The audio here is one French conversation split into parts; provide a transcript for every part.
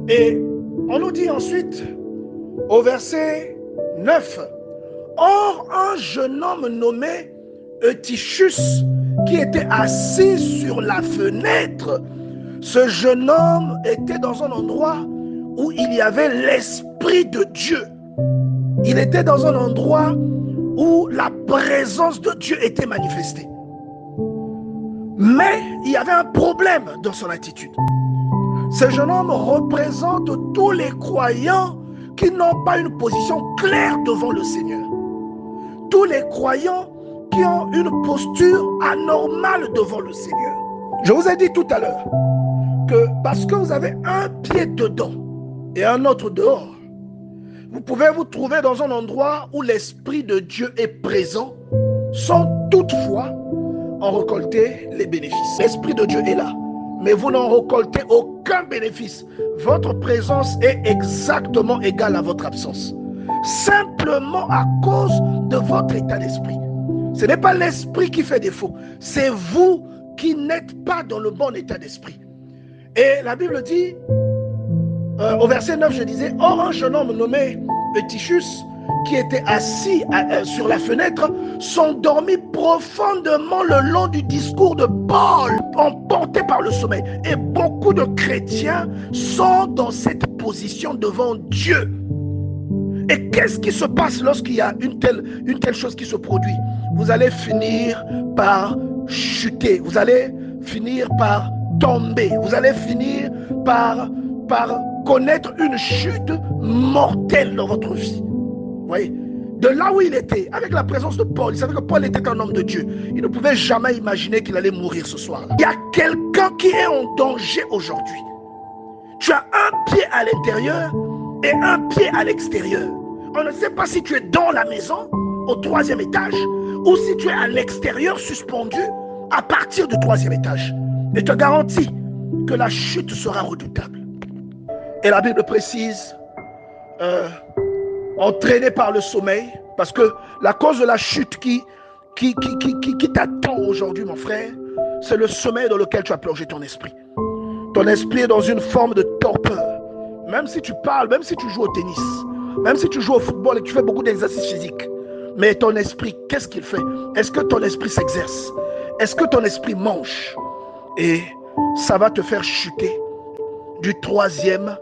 Et on nous dit ensuite, au verset 9, « Or, un jeune homme nommé Eutychus, qui était assis sur la fenêtre, ce jeune homme était dans un endroit où il y avait l'Esprit de Dieu. Il était dans un endroit où la présence de Dieu était manifestée. Mais il y avait un problème dans son attitude. Ce jeune homme représente tous les croyants qui n'ont pas une position claire devant le Seigneur. Tous les croyants qui ont une posture anormale devant le Seigneur. Je vous ai dit tout à l'heure que parce que vous avez un pied dedans et un autre dehors, vous pouvez vous trouver dans un endroit où l'Esprit de Dieu est présent sans toutefois en récolter les bénéfices. L'Esprit de Dieu est là, mais vous n'en récoltez aucun bénéfice. Votre présence est exactement égale à votre absence. Simplement à cause de votre état d'esprit. Ce n'est pas l'esprit qui fait défaut, c'est vous qui n'êtes pas dans le bon état d'esprit. Et la Bible dit, au verset 9, je disais, « Or un jeune homme nommé Eutychus, qui était assis sur la fenêtre, s'endormit profondément le long du discours de Paul, emporté par le sommeil. » Et beaucoup de chrétiens sont dans cette position devant Dieu. Et qu'est-ce qui se passe lorsqu'il y a une telle chose qui se produit? Vous allez finir par chuter, vous allez finir par tomber, vous allez finir par connaître une chute mortelle dans votre vie. Vous voyez? De là où il était, avec la présence de Paul, il savait que Paul était un homme de Dieu. Il ne pouvait jamais imaginer qu'il allait mourir ce soir-là. Il y a quelqu'un qui est en danger aujourd'hui. Tu as un pied à l'intérieur et un pied à l'extérieur. On ne sait pas si tu es dans la maison, au 3e étage, ou si tu es à l'extérieur, suspendu, à partir du 3e étage. Et je te garantis que la chute sera redoutable. Et la Bible précise, entraîné par le sommeil, parce que la cause de la chute qui t'attend aujourd'hui, mon frère, c'est le sommeil dans lequel tu as plongé ton esprit. Ton esprit est dans une forme de torpeur. Même si tu parles, même si tu joues au tennis, même si tu joues au football et que tu fais beaucoup d'exercices physiques, mais ton esprit, qu'est-ce qu'il fait? Est-ce que ton esprit s'exerce? Est-ce que ton esprit mange? Et ça va te faire chuter du 3e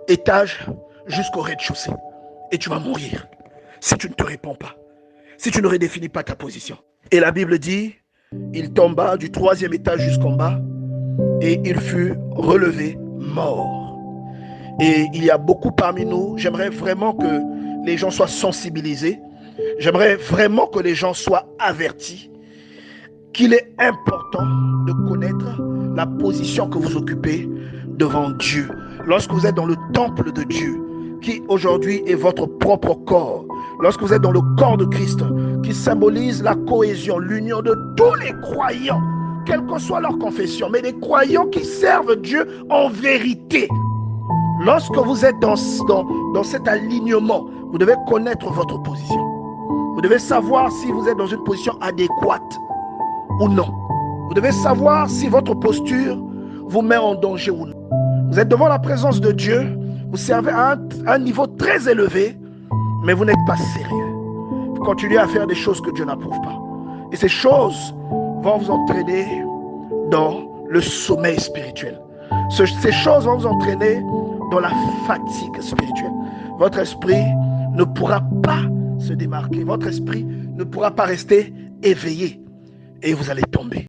étage jusqu'au rez-de-chaussée. Et tu vas mourir si tu ne te réponds pas, si tu ne redéfinis pas ta position. Et la Bible dit, il tomba du 3e étage jusqu'en bas et il fut relevé mort. Et il y a beaucoup parmi nous, j'aimerais vraiment que les gens soient sensibilisés, j'aimerais vraiment que les gens soient avertis qu'il est important de connaître la position que vous occupez devant Dieu. Lorsque vous êtes dans le temple de Dieu, qui aujourd'hui est votre propre corps, lorsque vous êtes dans le corps de Christ, qui symbolise la cohésion, l'union de tous les croyants, quelle que soit leur confession, mais des croyants qui servent Dieu en vérité. Lorsque vous êtes dans cet alignement, vous devez connaître votre position. Vous devez savoir si vous êtes dans une position adéquate ou non. Vous devez savoir si votre posture vous met en danger ou non. Vous êtes devant la présence de Dieu, vous servez à un niveau très élevé, mais vous n'êtes pas sérieux. Vous continuez à faire des choses que Dieu n'approuve pas. Et ces choses vont vous entraîner dans le sommeil spirituel. Ces choses vont vous entraîner dans la fatigue spirituelle. Votre esprit ne pourra pas se démarquer. Votre esprit ne pourra pas rester éveillé. Et vous allez tomber.